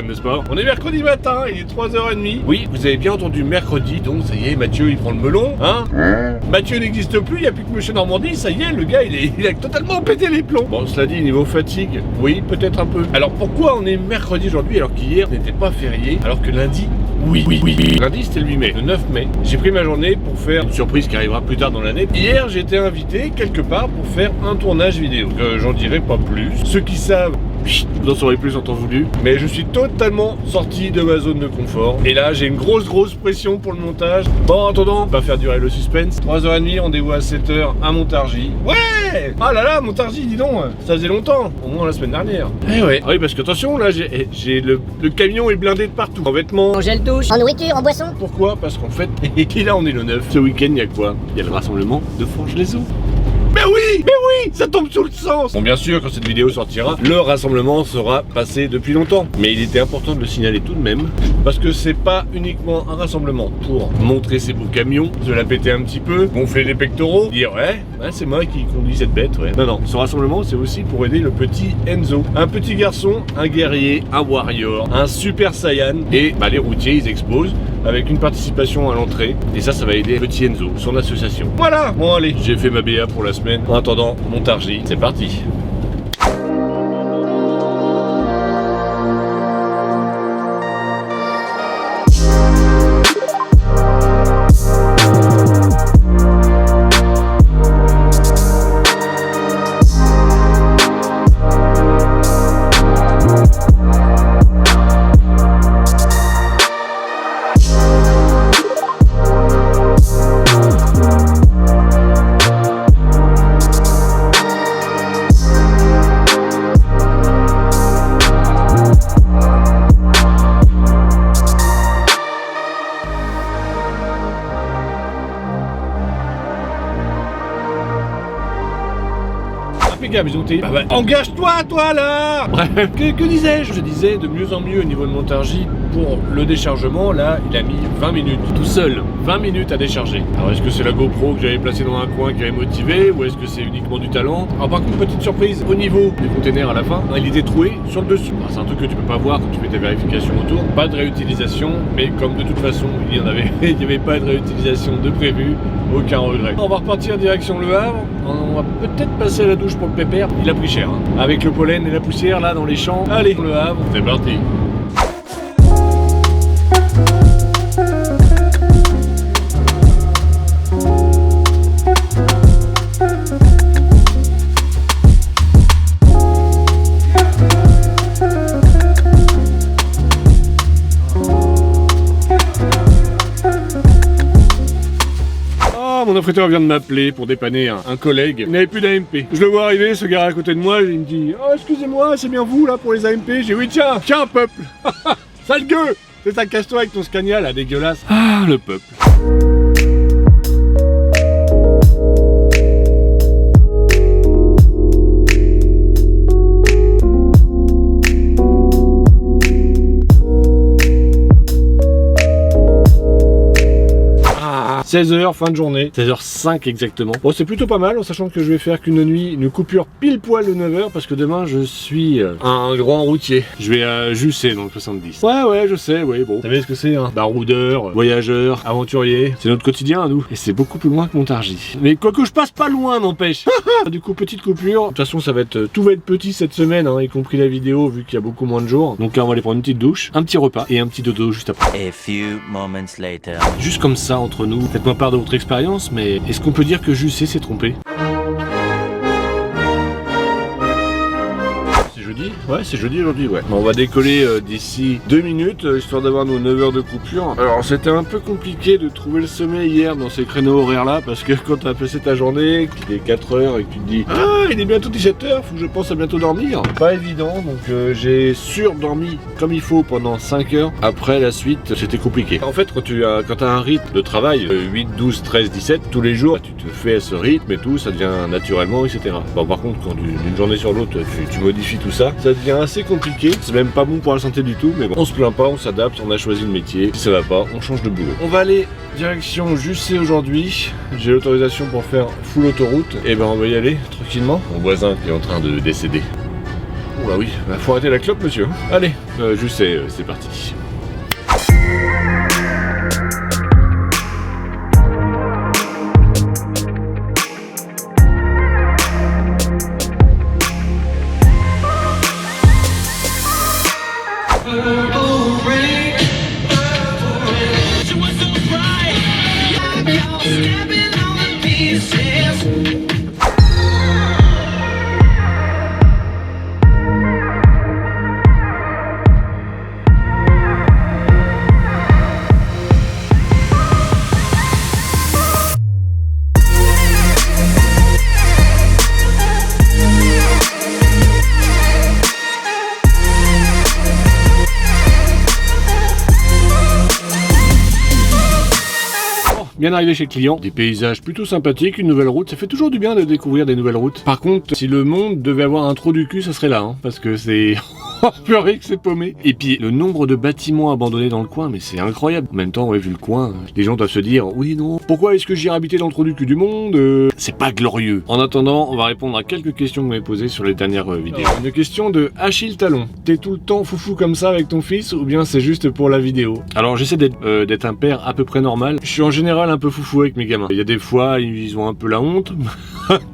bien, n'est-ce pas? On est mercredi matin, il est 3h30. Oui, vous avez bien entendu mercredi, donc ça y est, Mathieu il prend le melon, hein? Mathieu n'existe plus, il n'y a plus que Monsieur Normandie, ça y est, le gars il a totalement pété les plombs. Bon, cela dit, niveau fatigue, oui, peut-être un peu. Alors pourquoi on est mercredi aujourd'hui alors qu'hier n'était pas férié, alors que lundi, oui. Lundi c'était le 8 mai, le 9 mai. J'ai pris ma journée pour faire une surprise qui arrivera plus tard dans l'année. Hier, j'ai été invité quelque part pour faire un tournage vidéo. J'en dirai pas plus. Ceux qui savent, vous en saurez plus en temps voulu. Mais je suis totalement sorti de ma zone de confort. Et là, j'ai une grosse pression pour le montage. Bon, en attendant, on va faire durer le suspense. 3h30, rendez-vous à 7h à Montargis. Ouais! Ah là là, Montargis, dis donc, ça faisait longtemps. Au moins la semaine dernière. Eh ouais. Ah oui, parce que attention, là, j'ai le camion est blindé de partout. En vêtements. En gel douche, en nourriture, en boisson. Pourquoi? Parce qu'en fait, et là, on est le 9. Ce week-end, il y a quoi? Il y a le rassemblement de Forges-les-Eaux. Mais oui, ça tombe sous le sens. Bon, bien sûr, quand cette vidéo sortira, le rassemblement sera passé depuis longtemps. Mais il était important de le signaler tout de même, parce que c'est pas uniquement un rassemblement pour montrer ses beaux camions, se la péter un petit peu, gonfler les pectoraux, dire ouais, c'est moi qui conduis cette bête, ouais. Non, ce rassemblement, c'est aussi pour aider le petit Enzo. Un petit garçon, un guerrier, un warrior, un super saiyan. Et les routiers, ils exposent avec une participation à l'entrée. Et ça va aider le petit Enzo, son association. Voilà. Bon, allez, j'ai fait ma BA pour la semaine. En attendant, Montargis, c'est parti. Ils ont été... Engage-toi, toi, là. Bref, que disais-je? Je disais de mieux en mieux au niveau de Montargis. Pour le déchargement, là, il a mis 20 minutes, tout seul, 20 minutes à décharger. Alors, est-ce que c'est la GoPro que j'avais placée dans un coin qui avait motivé, ou est-ce que c'est uniquement du talent? Alors, par contre, petite surprise, au niveau du container à la fin, il était troué sur le dessus. C'est un truc que tu peux pas voir quand tu fais tes vérifications autour. Pas de réutilisation, mais comme de toute façon, il n'y avait pas de réutilisation de prévu, aucun regret. On va repartir direction Le Havre. On va peut-être passer à la douche pour le pépère. Il a pris cher, hein. Avec le pollen et la poussière, là, dans les champs. Allez, Le Havre, c'est parti. Mon affréteur vient de m'appeler pour dépanner un collègue. Il n'avait plus d'AMP. Je le vois arriver, se garer à côté de moi, il me dit « Oh, excusez-moi, c'est bien vous, là, pour les AMP ?» J'ai dit « Oui, tiens, peuple. Sale gueux. C'est ça, casse-toi avec ton Scania, là, dégueulasse. » Ah, le peuple. Ah, 16h, fin de journée, 16h05 exactement. Bon, c'est plutôt pas mal, en sachant que je vais faire qu'une nuit, une coupure pile poil de 9h, parce que demain je suis un grand routier. Je vais à Jussé dans le 70. Ouais, je sais, oui, bon. Vous savez ce que c'est, hein? Baroudeur, voyageur, aventurier, c'est notre quotidien à nous. Et c'est beaucoup plus loin que Montargis. Mais quoique je passe pas loin, n'empêche. Du coup, petite coupure. De toute façon, tout va être petit cette semaine, hein, y compris la vidéo, vu qu'il y a beaucoup moins de jours. Donc là, on va aller prendre une petite douche, un petit repas et un petit dodo juste après. A few moments later. Juste comme ça, entre nous, faites-moi part de votre expérience, mais est-ce qu'on peut dire que Jussé s'est trompé? Ouais, c'est jeudi aujourd'hui, ouais. On va décoller d'ici 2 minutes, histoire d'avoir nos 9 heures de coupure. Alors, c'était un peu compliqué de trouver le sommeil hier dans ces créneaux horaires-là, parce que quand t'as passé ta journée, qu'il est 4 heures et que tu te dis « Ah, il est bientôt 17 heures, faut que je pense à bientôt dormir ». Pas évident, donc j'ai surdormi comme il faut pendant 5 heures. Après, la suite, c'était compliqué. En fait, quand t'as un rythme de travail, 8, 12, 13, 17, tous les jours, tu te fais à ce rythme et tout, ça devient naturellement, etc. Bon, par contre, quand d'une journée sur l'autre, tu modifies tout ça, ça devient assez compliqué, c'est même pas bon pour la santé du tout, mais bon, on se plaint pas, on s'adapte, on a choisi le métier, si ça va pas, on change de boulot. On va aller direction Jussé aujourd'hui, j'ai l'autorisation pour faire full autoroute, et ben on va y aller tranquillement. Mon voisin qui est en train de décéder. Oh bah oui, bah faut arrêter la clope, monsieur. Allez, je sais, c'est parti. Bien arrivé chez le client, des paysages plutôt sympathiques, une nouvelle route, ça fait toujours du bien de découvrir des nouvelles routes. Par contre, si le monde devait avoir un trou du cul, ça serait là, hein, parce que c'est... purée que c'est paumé. Et puis le nombre de bâtiments abandonnés dans le coin, mais c'est incroyable. En même temps, ouais, vu le coin, les gens doivent se dire oui, non, pourquoi est-ce que j'irai habiter dans le trou du cul du monde? C'est pas glorieux. En attendant, on va répondre à quelques questions que vous m'avez posées sur les dernières vidéos. Alors, une question de Achille Talon. T'es tout le temps foufou comme ça avec ton fils ou bien c'est juste pour la vidéo? Alors j'essaie d'être un père à peu près normal. Je suis en général un peu foufou avec mes gamins. Il y a des fois, ils ont un peu la honte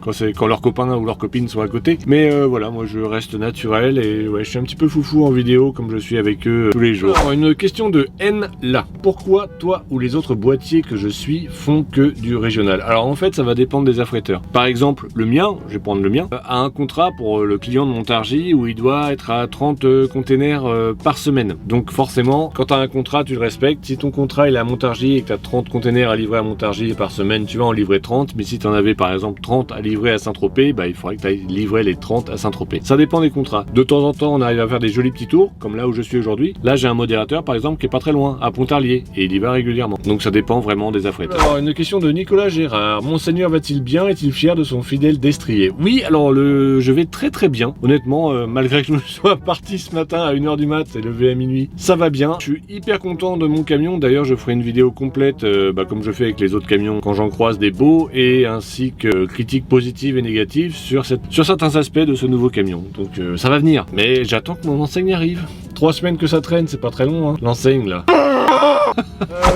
quand leurs copains ou leurs copines sont à côté. Mais voilà, moi je reste naturel et ouais, je suis un petit peu foufou en vidéo comme je suis avec eux tous les jours. Alors, une question de N là. Pourquoi toi ou les autres boîtiers que je suis font que du régional? Alors en fait ça va dépendre des affréteurs. Par exemple le mien, je vais prendre le mien, a un contrat pour le client de Montargis où il doit être à 30 containers par semaine. Donc forcément quand tu as un contrat tu le respectes. Si ton contrat il est à Montargis et que tu as 30 containers à livrer à Montargis par semaine, tu vas en livrer 30. Mais si tu en avais par exemple 30 à livrer à Saint-Tropez, bah, il faudrait que tu ailles livrer les 30 à Saint-Tropez. Ça dépend des contrats. De temps en temps on arrive à faire des jolis petits tours, comme là où je suis aujourd'hui. Là j'ai un modérateur par exemple qui est pas très loin, à Pontarlier, et il y va régulièrement. Donc ça dépend vraiment des affréteurs. Alors une question de Nicolas Gérard. Monseigneur va-t-il bien? Est-il fier de son fidèle destrier? Oui, alors je vais très très bien. Honnêtement, malgré que je me sois parti ce matin à 1h du mat et levé à minuit, ça va bien. Je suis hyper content de mon camion. D'ailleurs je ferai une vidéo complète, comme je fais avec les autres camions quand j'en croise des beaux, et ainsi que critiques positives et négatives sur certains aspects de ce nouveau camion. Donc ça va venir. Mais j'attends que mon enseigne arrive. 3 semaines que ça traîne, c'est pas très long, hein, l'enseigne là.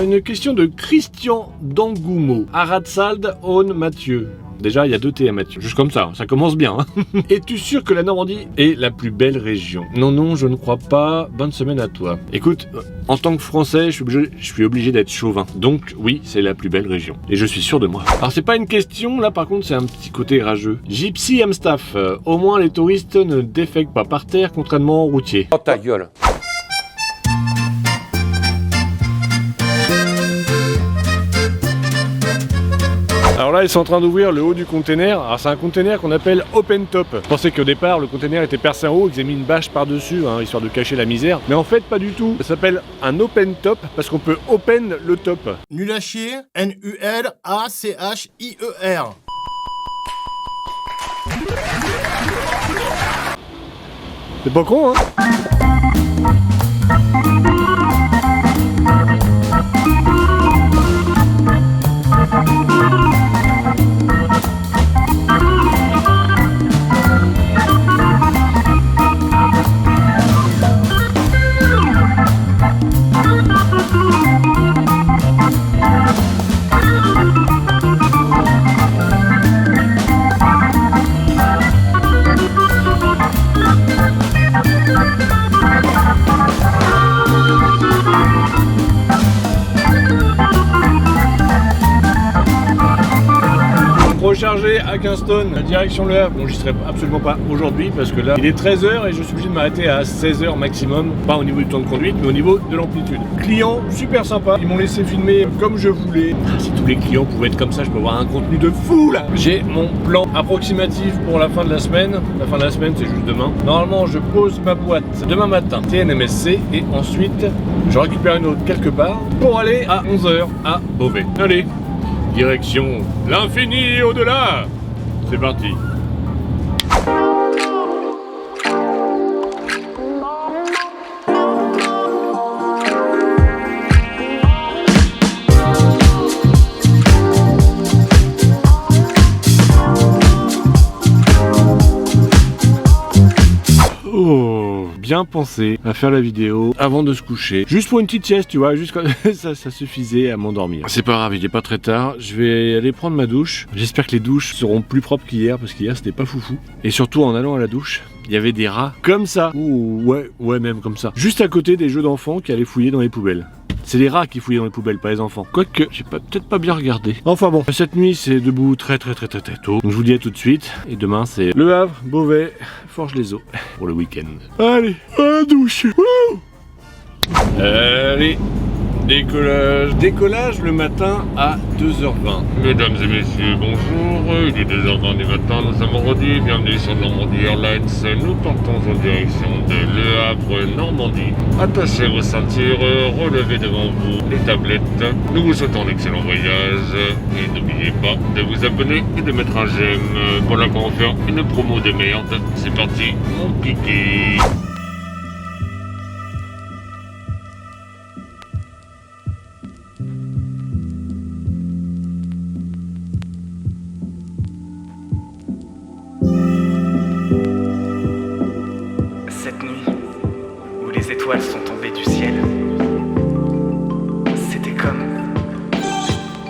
Une question de Christian Dangoumo. Aradsald on Mathieu. Déjà, il y a 2 T à Mathieu. Juste comme ça, ça commence bien. Hein. Es-tu sûr que la Normandie est la plus belle région? Non, non, je ne crois pas. Bonne semaine à toi. Écoute, en tant que Français, je suis obligé d'être chauvin. Donc, oui, c'est la plus belle région. Et je suis sûr de moi. Alors, c'est pas une question, là, par contre, c'est un petit côté rageux. Gypsy Amstaff. Au moins, les touristes ne défèquent pas par terre, contrairement aux routiers. Oh, ta gueule. Alors là, ils sont en train d'ouvrir le haut du container. Alors c'est un container qu'on appelle open top. Je pensais qu'au départ, le container était percé en haut, ils avaient mis une bâche par-dessus, hein, histoire de cacher la misère. Mais en fait, pas du tout. Ça s'appelle un open top parce qu'on peut open le top. Nul à chier, N-U-L-A-C-H-I-E-R. C'est pas con, hein? Recharger à Kingston, la direction Le Havre. Bon, j'y serai absolument pas aujourd'hui parce que là, il est 13h et je suis obligé de m'arrêter à 16h maximum. Pas au niveau du temps de conduite, mais au niveau de l'amplitude. Clients super sympa, ils m'ont laissé filmer comme je voulais. Si tous les clients pouvaient être comme ça, je peux avoir un contenu de fou là. J'ai mon plan approximatif pour la fin de la semaine. La fin de la semaine, c'est juste demain. Normalement, je pose ma boîte demain matin, TNMSC, et ensuite, je récupère une autre quelque part pour aller à 11h à Beauvais. Allez, direction l'infini et au-delà. C'est parti. bien pensé à faire la vidéo avant de se coucher. Juste pour une petite sieste, tu vois, juste quand ça suffisait à m'endormir. C'est pas grave, il est pas très tard. Je vais aller prendre ma douche. J'espère que les douches seront plus propres qu'hier parce qu'hier c'était pas foufou. Et surtout en allant à la douche, il y avait des rats comme ça. Ouh, ouais, même comme ça. Juste à côté des jeux d'enfants qui allaient fouiller dans les poubelles. C'est les rats qui fouillaient dans les poubelles, pas les enfants. Quoique, j'ai peut-être pas bien regardé. Enfin bon, cette nuit c'est debout très tôt. Donc je vous dis à tout de suite. Et demain c'est Le Havre, Beauvais, Forges-les-Eaux pour le week-end. Allez, à la douche. Wouh. Allez, décollage le matin à 2h20. Mesdames et messieurs, bonjour. Il est 2h20 du matin, nous sommes Normandie. Bienvenue sur Normandie Airlines. Nous partons en direction de Le Havre, Normandie. Attachez vos ceintures, relevez devant vous les tablettes. Nous vous souhaitons un excellent voyage. Et n'oubliez pas de vous abonner et de mettre un j'aime. Voilà qu'on va faire une promo de merde. C'est parti, mon piqué. Cette nuit, où les étoiles sont tombées du ciel, c'était comme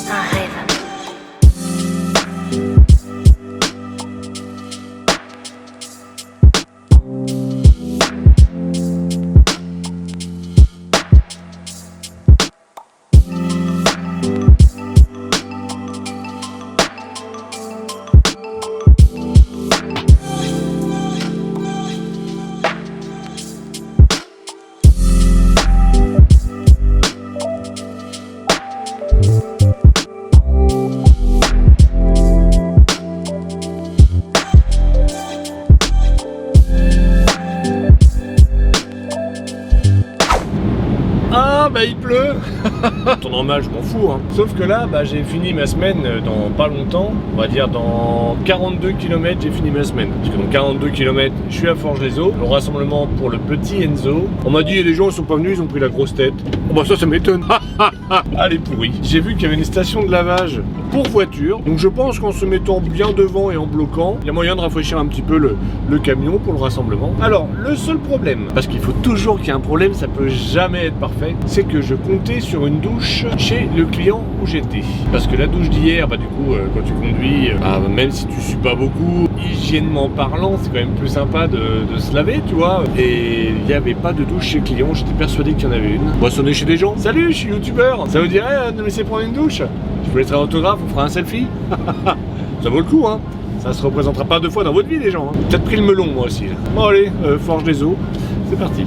un rêve. Bah il pleut. Ton normal, je m'en fous hein. Sauf que là j'ai fini ma semaine dans pas longtemps. On va dire dans 42 km j'ai fini ma semaine. Parce que dans 42 km je suis à Forges-les-Eaux. Le rassemblement pour le petit Enzo. On m'a dit il y a des gens qui sont pas venus, ils ont pris la grosse tête. Bon bah ça m'étonne. Allez pourri. J'ai vu qu'il y avait une station de lavage pour voiture. Donc je pense qu'en se mettant bien devant et en bloquant, il y a moyen de rafraîchir un petit peu le camion pour le rassemblement. Alors le seul problème, parce qu'il faut toujours qu'il y ait un problème, ça peut jamais être parfait, c'est que je comptais sur une douche chez le client où j'étais. Parce que la douche d'hier, du coup, quand tu conduis, même si tu sues pas beaucoup, hygiénement parlant, c'est quand même plus sympa de se laver, tu vois. Et il n'y avait pas de douche chez le client, j'étais persuadé qu'il y en avait une. On va sonner chez des gens. Salut, je suis youtubeur. Ça vous dirait de me laisser prendre une douche? Je vous laisserai un autographe, on fera un selfie. Ça vaut le coup, hein. Ça se représentera pas deux fois dans votre vie, les gens. Hein. Peut-être pris le melon, moi aussi. Là. Bon, allez, Forges-les-Eaux, c'est parti.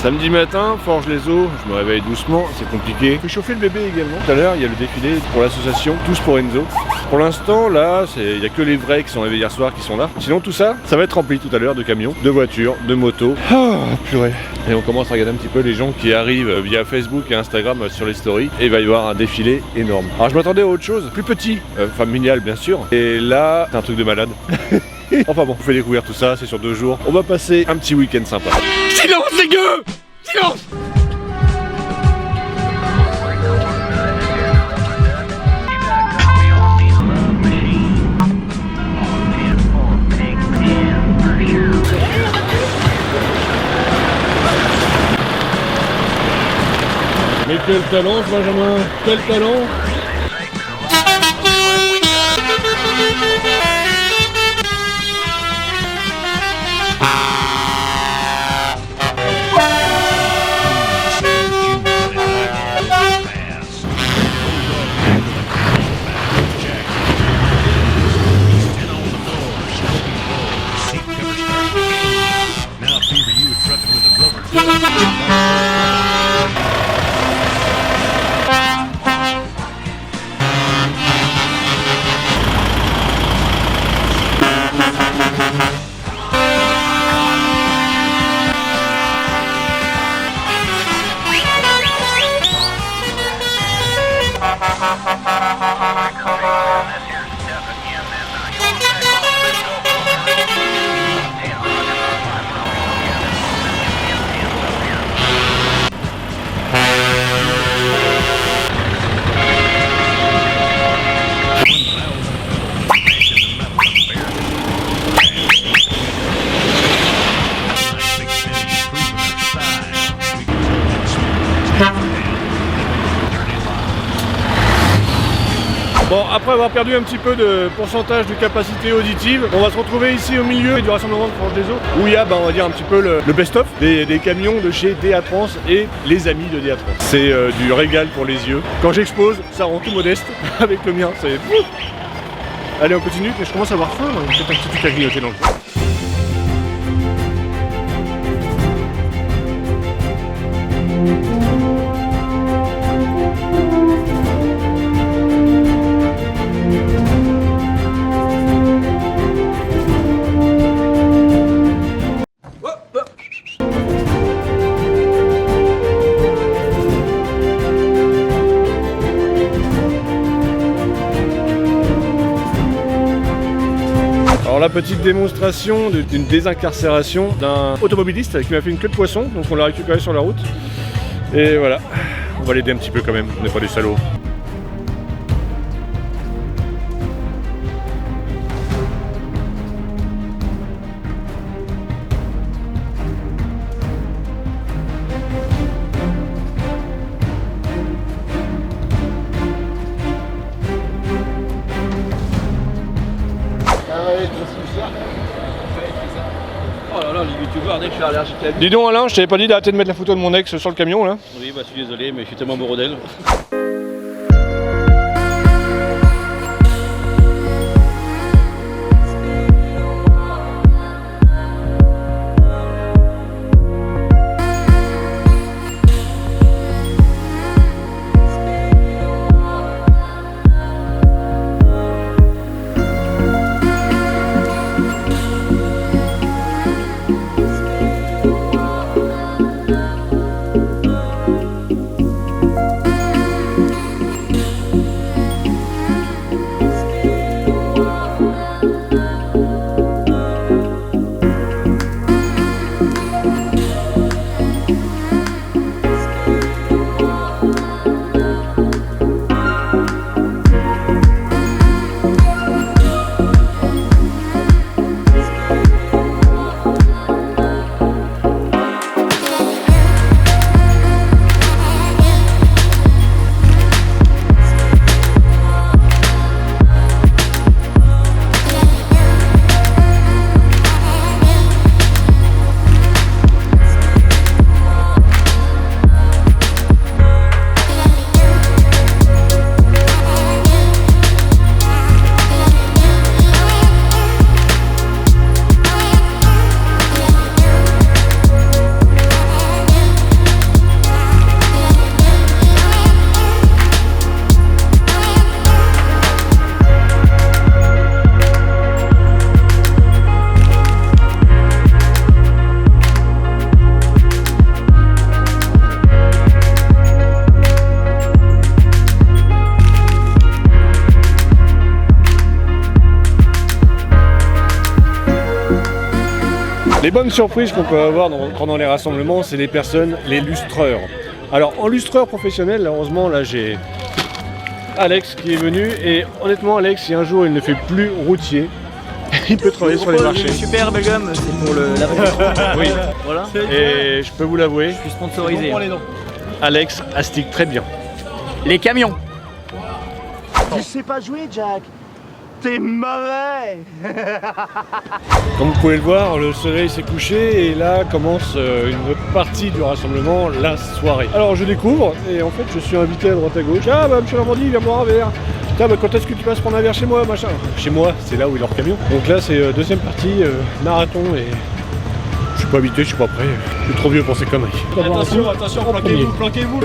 Samedi matin, Forges-les-Eaux, je me réveille doucement, c'est compliqué. Je fais chauffer le bébé également. Tout à l'heure, il y a le défilé pour l'association Tous pour Enzo. Pour l'instant, là, il n'y a que les vrais qui sont arrivés hier soir qui sont là. Sinon, tout ça, ça va être rempli tout à l'heure de camions, de voitures, de motos. Ah, purée. Et on commence à regarder un petit peu les gens qui arrivent via Facebook et Instagram sur les stories. Et il va y avoir un défilé énorme. Alors, je m'attendais à autre chose, plus petit, familial bien sûr. Et là, c'est un truc de malade. Enfin bon, on fait découvrir tout ça, c'est sur 2 jours. On va passer un petit week-end sympa. Silence les gueux! Silence! Mais quel talent, Benjamin! Quel talent! Bon, après avoir perdu un petit peu de pourcentage de capacité auditive, on va se retrouver ici au milieu du rassemblement de Franche des Eaux, où il y a, on va dire, un petit peu le best-of des camions de chez DA Trans et les amis de DA Trans. C'est du régal pour les yeux. Quand j'expose, ça rend tout modeste avec le mien, c'est... Allez, on continue, mais je commence à avoir faim, peut-être un petit truc à grignoter dans le coin. Alors la petite démonstration d'une désincarcération d'un automobiliste qui m'a fait une queue de poisson, donc on l'a récupéré sur la route. Et voilà, on va l'aider un petit peu quand même, on n'est pas des salauds. Oh là là, les youtubeurs, dès que je suis allergique à la... Dis donc Alain, je t'avais pas dit d'arrêter de mettre la photo de mon ex sur le camion là? Oui, bah je suis désolé, mais je suis tellement amoureux d'elle. Les bonnes surprises qu'on peut avoir pendant les rassemblements, c'est les personnes, les lustreurs. Alors en lustreur professionnel, heureusement là j'ai Alex qui est venu et honnêtement Alex, si un jour il ne fait plus routier, il peut travailler sur les marchés. Super belle gomme, c'est pour la réparation. Oui, Voilà. et je peux vous l'avouer, Je suis sponsorisé. Alex astique très bien. Les camions. Tu sais pas jouer, Jack. T'es mauvais. Comme vous pouvez le voir, le soleil s'est couché et là commence une autre partie du rassemblement, la soirée. Alors je découvre et en fait je suis invité à droite à gauche. Ah bah monsieur Normandie, viens boire un verre. Tiens bah quand est-ce que tu passes prendre un verre chez moi, machin. Chez moi, c'est là où est leur camion. Donc là c'est deuxième partie, marathon et je suis pas habitué, je suis pas prêt. Je suis trop vieux pour ces conneries. Attention, attention, planquez-vous, planquez-vous.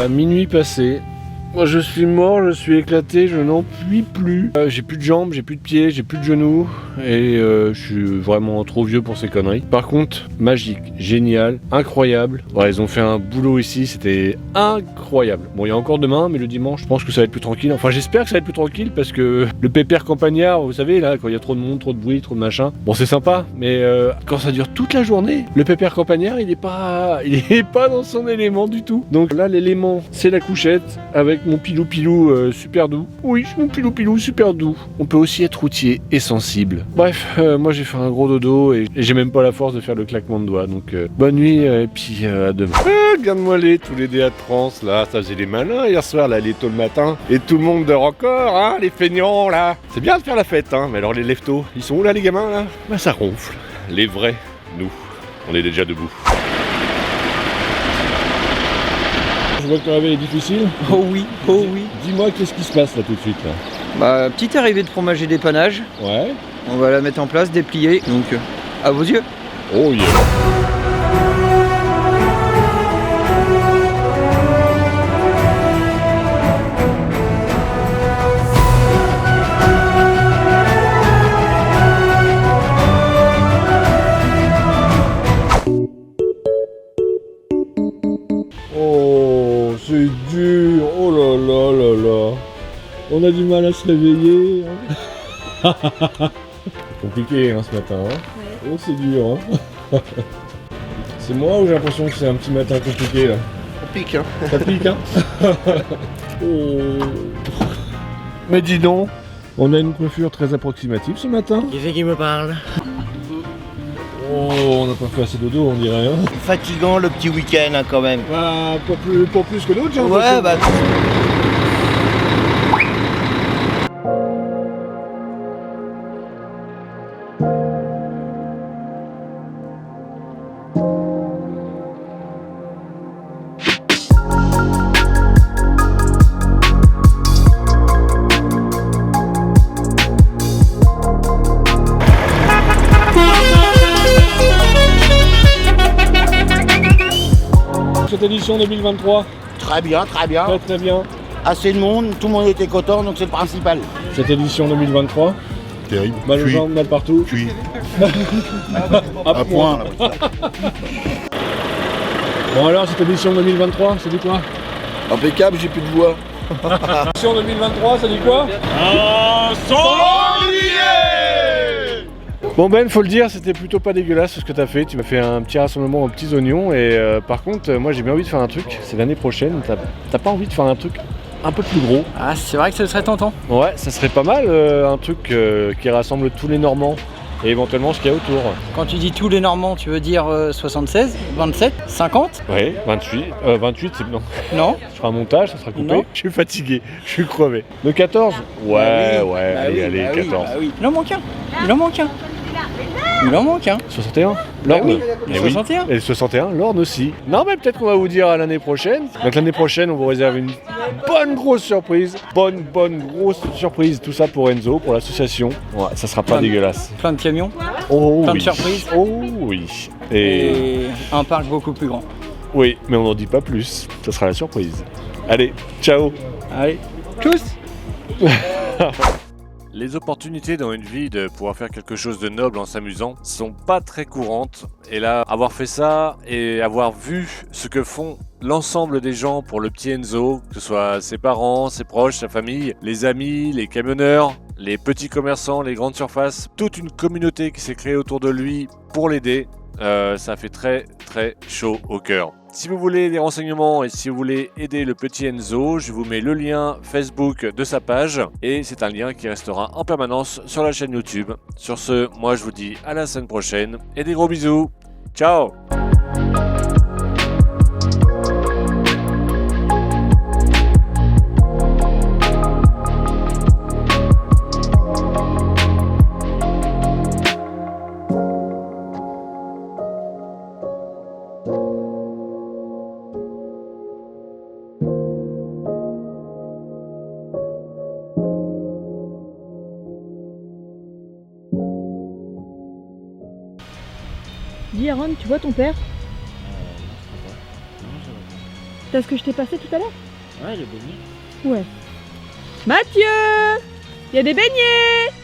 Minuit passé. Moi je suis mort, je suis éclaté, je n'en puis plus. J'ai plus de jambes, j'ai plus de pieds, j'ai plus de genoux et je suis vraiment trop vieux pour ces conneries. Par contre, magique, génial, incroyable. Ouais, ils ont fait un boulot ici, c'était incroyable. Bon, il y a encore demain, mais le dimanche, je pense que ça va être plus tranquille. Enfin, j'espère que ça va être plus tranquille parce que le pépère campagnard, vous savez, là, quand il y a trop de monde, trop de bruit, trop de machin, bon, c'est sympa, mais quand ça dure toute la journée, le pépère campagnard, il est pas dans son élément du tout. Donc là, l'élément, c'est la couchette avec mon pilou-pilou super doux. Oui, mon pilou-pilou super doux. On peut aussi être routier et sensible. Bref, moi j'ai fait un gros dodo et j'ai même pas la force de faire le claquement de doigts. Donc bonne nuit et puis à demain. Regarde-moi tous les DA de France là, ça faisait les malins hier soir là, les tôt le matin. Et tout le monde dort encore, hein, les feignants là. C'est bien de faire la fête, hein, mais alors les leftos, ils sont où là les gamins là? Bah ça ronfle. Les vrais, nous, on est déjà debout. Je vois que ton réveil est difficile. Oh oui, oh oui. Dis-moi qu'est-ce qui se passe là tout de suite là. Bah, petite arrivée de fromage et dépannage. Ouais. On va la mettre en place, déplier. Donc, à vos yeux. Oh yeah. Oh, c'est dur. Oh là là là là. On a du mal à se réveiller. Hein. Compliqué hein, ce matin. Hein. Ouais. Oh, c'est dur. Hein. C'est moi ou j'ai l'impression que c'est un petit matin compliqué là? Ça pique, hein. Ça pique, hein. Oh. Mais dis donc, on a une coiffure très approximative ce matin. Qui c'est qui me parle? Oh, on n'a pas fait assez dodo, on dirait. Hein. Fatigant le petit week-end hein, quand même. Bah, pas plus que d'autres, j'ai Ouais, l'impression. bah. Cette édition 2023, Très bien, très bien. très très bien. Assez de monde, tout le monde était content, donc c'est le principal. Cette édition 2023, Terrible. mal aux jambes, mal partout. Puis, À point. Là. Bon alors, cette édition 2023, ça dit quoi? Impeccable, j'ai plus de voix. Édition 2023, ça dit quoi? Bon Ben, faut le dire, c'était plutôt pas dégueulasse ce que t'as fait. Tu m'as fait un petit rassemblement aux petits oignons et par contre, moi j'ai bien envie de faire un truc. C'est l'année prochaine. T'as pas envie de faire un truc un peu plus gros? Ah, c'est vrai que ce serait tentant. Ouais, ça serait pas mal un truc qui rassemble tous les Normands et éventuellement ce qu'il y a autour. Quand tu dis tous les Normands, tu veux dire 76, 27, 50? Ouais, 28 c'est non. Non? Je ferai un montage, ça sera coupé. Non. Je suis fatigué, je suis crevé. Le 14? Ouais, ouais, allez, 14. Il en manque un. Il en manque un. Il en manque un. 61? Bah L'Orne. oui, Eh le 61. Et le 61, l'Orne aussi. Non, mais peut-être qu'on va vous dire à l'année prochaine. Donc l'année prochaine, on vous réserve une bonne grosse surprise. Bonne grosse surprise. Tout ça pour Enzo, pour l'association. Ouais, ça sera pas Plein de- dégueulasse. Plein de camions Oh plein de oui. surprises. Oh oui. Et et un parc beaucoup plus grand. oui, mais on n'en dit pas plus. Ça sera la surprise. Allez, ciao. Allez, tchuss. Les opportunités dans une vie de pouvoir faire quelque chose de noble en s'amusant sont pas très courantes. Et là, avoir fait ça et avoir vu ce que font l'ensemble des gens pour le petit Enzo, que ce soit ses parents, ses proches, sa famille, les amis, les camionneurs, les petits commerçants, les grandes surfaces, toute une communauté qui s'est créée autour de lui pour l'aider, ça fait très très chaud au cœur. Si vous voulez des renseignements et si vous voulez aider le petit Enzo, je vous mets le lien Facebook de sa page et c'est un lien qui restera en permanence sur la chaîne YouTube. Sur ce, moi je vous dis à la semaine prochaine et des gros bisous. Ciao! Dis Aaron, tu vois ton père? T'as ce que je t'ai passé tout à l'heure? Ouais, le beignet. Ouais. Mathieu! Il y a des beignets!